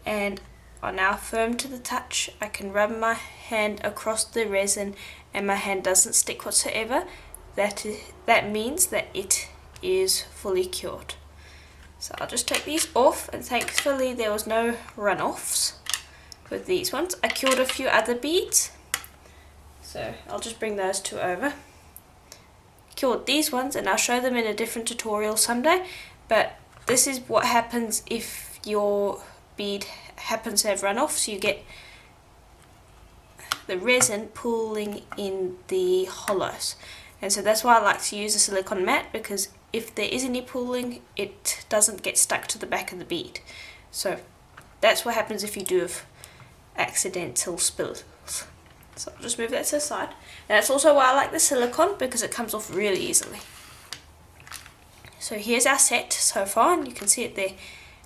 and are now firm to the touch. I can rub my hand across the resin and my hand doesn't stick whatsoever. That means that it is fully cured. So I'll just take these off, and thankfully there was no runoffs with these ones. I cured a few other beads, so I'll just bring those two over. Cured these ones and I'll show them in a different tutorial someday, but this is what happens if your bead happens to have runoffs. You get the resin pooling in the hollows, and so that's why I like to use a silicone mat, because if there is any pooling, it doesn't get stuck to the back of the bead. So that's what happens if you do have accidental spills. So I'll just move that to the side. And that's also why I like the silicone, because it comes off really easily. So here's our set so far, and you can see it there,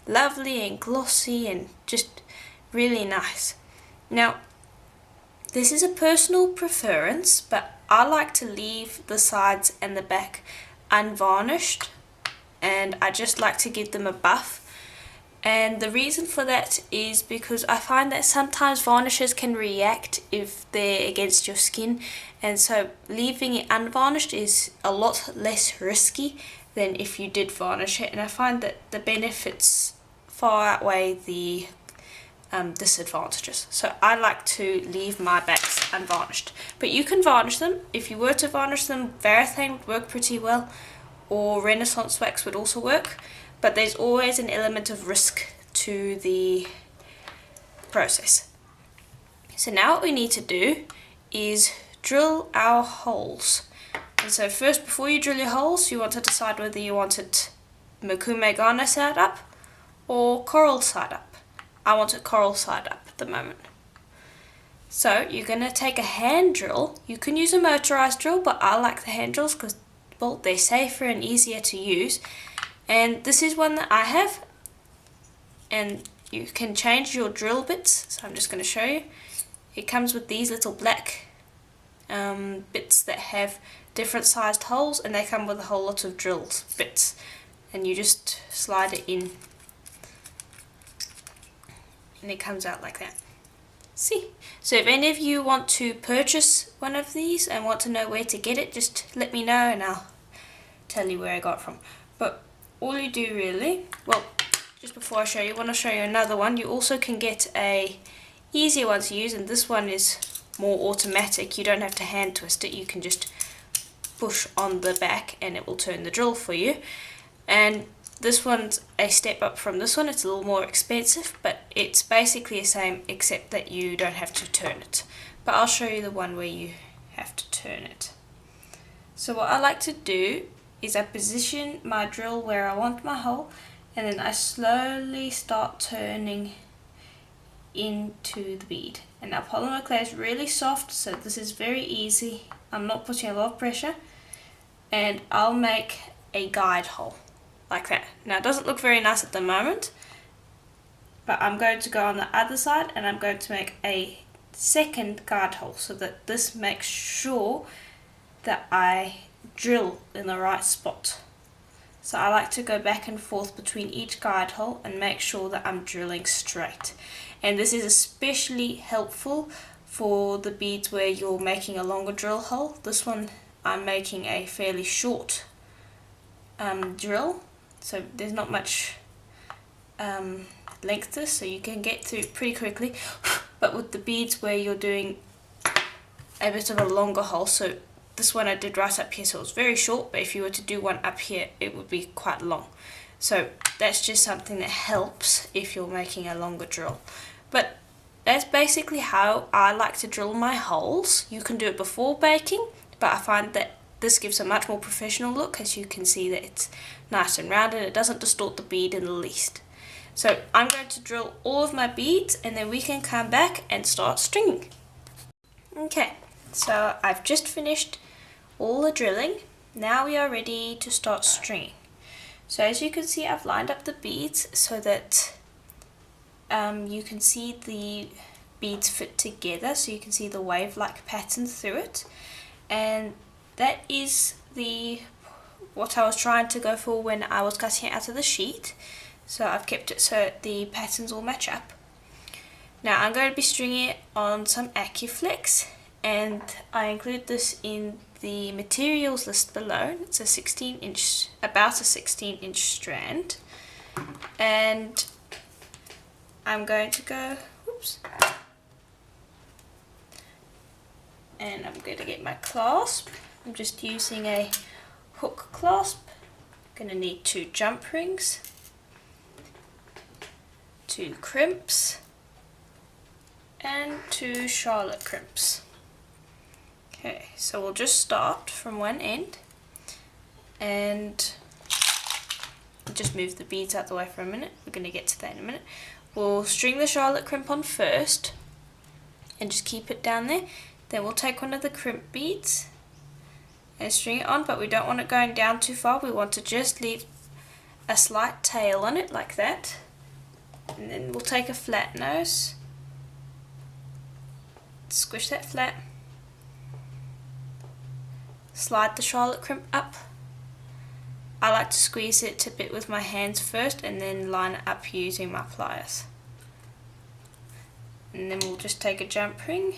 lovely and glossy and just really nice. Now this is a personal preference, but I like to leave the sides and the back unvarnished, and I just like to give them a buff. And the reason for that is because I find that sometimes varnishes can react if they're against your skin, and so leaving it unvarnished is a lot less risky than if you did varnish it, and I find that the benefits far outweigh the disadvantages. So I like to leave my backs unvarnished, but you can varnish them. If you were to varnish them, Varathane would work pretty well, or Renaissance wax would also work, but there's always an element of risk to the process. So now what we need to do is drill our holes. And so first, before you drill your holes, you want to decide whether you want it Mokume Gane side up or coral side up. I want it coral side up at the moment. So you're going to take a hand drill. You can use a motorized drill, but I like the hand drills because, well, they're safer and easier to use. And this is one that I have, and you can change your drill bits. So I'm just going to show you. It comes with these little black bits that have different sized holes, and they come with a whole lot of drill bits, and you just slide it in and it comes out like that. See? So if any of you want to purchase one of these and want to know where to get it, just let me know and I'll tell you where I got it from. But all you do really, well, just before I show you, I want to show you another one. You also can get a easier one to use, and this one is more automatic. You don't have to hand twist it, you can just push on the back and it will turn the drill for you. And this one's a step up from this one. It's a little more expensive, but it's basically the same except that you don't have to turn it. But I'll show you the one where you have to turn it. So what I like to do is I position my drill where I want my hole, and then I slowly start turning into the bead. And our polymer clay is really soft, so this is very easy. I'm not putting a lot of pressure, and I'll make a guide hole like that. Now it doesn't look very nice at the moment, but I'm going to go on the other side and I'm going to make a second guide hole so that this makes sure that I drill in the right spot. So I like to go back and forth between each guide hole and make sure that I'm drilling straight. And this is especially helpful for the beads where you're making a longer drill hole. This one I'm making a fairly short drill, so there's not much length to this, so you can get through pretty quickly. But with the beads where you're doing a bit of a longer hole, so this one I did right up here, so it was very short, but if you were to do one up here it would be quite long. So that's just something that helps if you're making a longer drill. But that's basically how I like to drill my holes. You can do it before baking, but I find that this gives a much more professional look, as you can see that it's nice and round and it doesn't distort the bead in the least. So I'm going to drill all of my beads and then we can come back and start stringing. Okay, so I've just finished all the drilling. Now we are ready to start stringing. So as you can see, I've lined up the beads so that you can see the beads fit together, so you can see the wave-like pattern through it. And that is what I was trying to go for when I was cutting it out of the sheet. So I've kept it so the patterns all match up. Now I'm going to be stringing it on some Acuflex, and I include this in the materials list below. It's a 16-inch, about a 16-inch strand, and I'm going to go, and I'm going to get my clasp. I'm just using a hook clasp. I'm going to need 2 jump rings, 2 crimps, and 2 charlotte crimps. Okay, so we'll just start from one end and just move the beads out the way for a minute. We're going to get to that in a minute. We'll string the charlotte crimp on first and just keep it down there. Then we'll take one of the crimp beads and string it on, but we don't want it going down too far. We want to just leave a slight tail on it like that. And then we'll take a flat nose, squish that flat, slide the charlotte crimp up. I like to squeeze it a bit with my hands first and then line it up using my pliers. And then we'll just take a jump ring,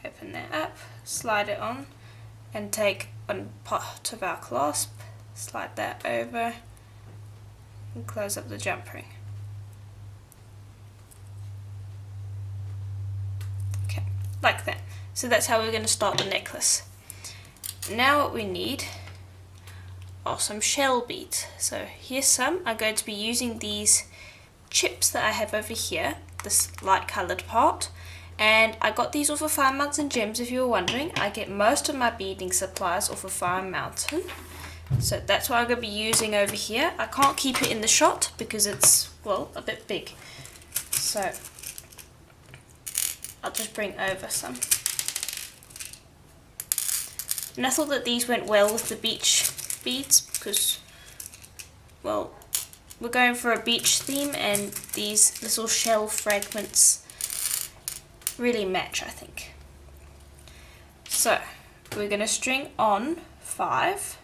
open that up, slide it on, and take one part of our clasp, slide that over, and close up the jump ring. Okay, like that. So that's how we're going to start the necklace. Now what we need are some shell beads. So here's some. I'm going to be using these chips that I have over here, this light coloured part. And I got these off of Fire Mountain Gems, if you were wondering. I get most of my beading supplies off of Fire Mountain. So that's what I'm going to be using over here. I can't keep it in the shot because it's, well, a bit big. So I'll just bring over some. And I thought that these went well with the beach beads because, well, we're going for a beach theme and these little shell fragments really match, I think. So we're going to string on 5,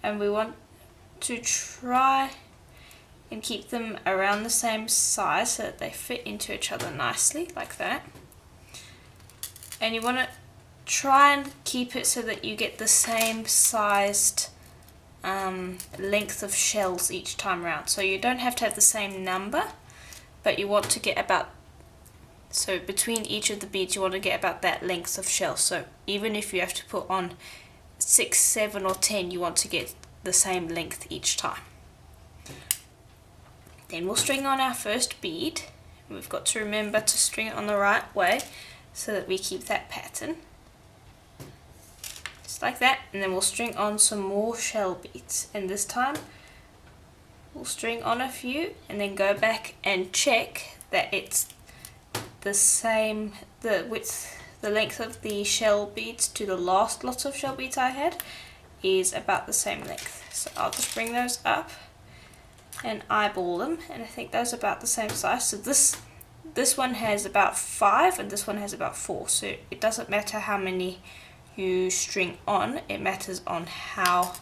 and we want to try and keep them around the same size so that they fit into each other nicely, like that. And you want to try and keep it so that you get the same sized length of shells each time around. So you don't have to have the same number, but you want to get about, so between each of the beads you want to get about that length of shell. So even if you have to put on 6, 7 or 10, you want to get the same length each time. Then we'll string on our first bead. We've got to remember to string it on the right way so that we keep that pattern. Just like that, and then we'll string on some more shell beads. And this time we'll string on a few and then go back and check that it's the same, the width, the length of the shell beads to the last lot of shell beads I had is about the same length. So I'll just bring those up and eyeball them, and I think those are about the same size. So this one has about 5 and this one has about 4, so it doesn't matter how many you string on, it matters on how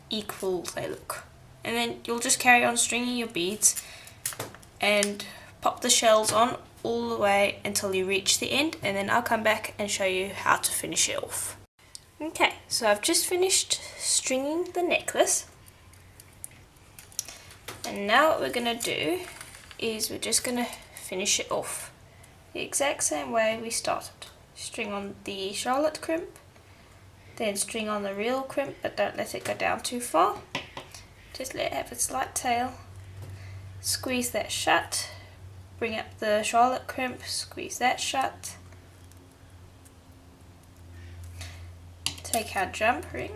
equal they look. and then you'll just carry on stringing your beads and pop the shells on all the way until you reach the end, and then I'll come back and show you how to finish it off. Okay, so I've just finished stringing the necklace, and now what we're going to do is we're just going to finish it off the exact same way we started. String on the charlotte crimp, then string on the real crimp, but don't let it go down too far. Just let it have its light tail. Squeeze that shut, bring up the charlotte crimp, squeeze that shut. Take our jump ring,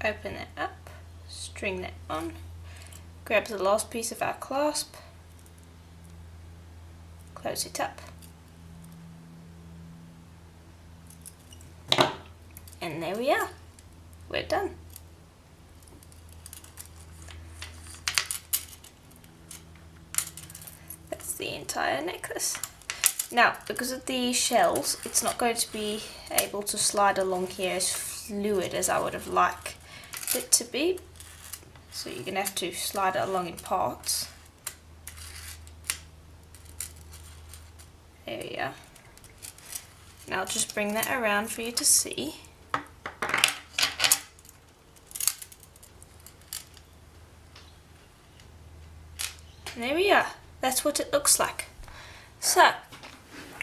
open it up, string that on, grab the last piece of our clasp, close it up, and there we are, we're done. That's the entire necklace. Now, because of the shells, it's not going to be able to slide along here as fluid as I would have liked it to be. So you're going to have to slide it along in parts. There we are. Now I'll just bring that around for you to see. And there we are. That's what it looks like. So,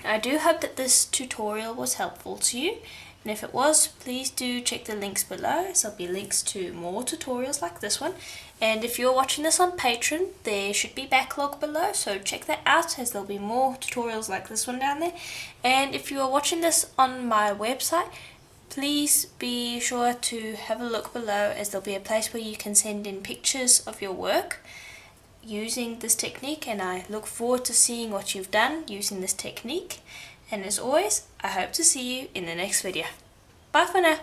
I do hope that this tutorial was helpful to you, and if it was, please do check the links below, as there'll be links to more tutorials like this one. And if you're watching this on Patreon, there should be backlog below, so check that out, as there'll be more tutorials like this one down there. And if you are watching this on my website, please be sure to have a look below, as there'll be a place where you can send in pictures of your work using this technique, and I look forward to seeing what you've done using this technique. And as always, I hope to see you in the next video. Bye for now.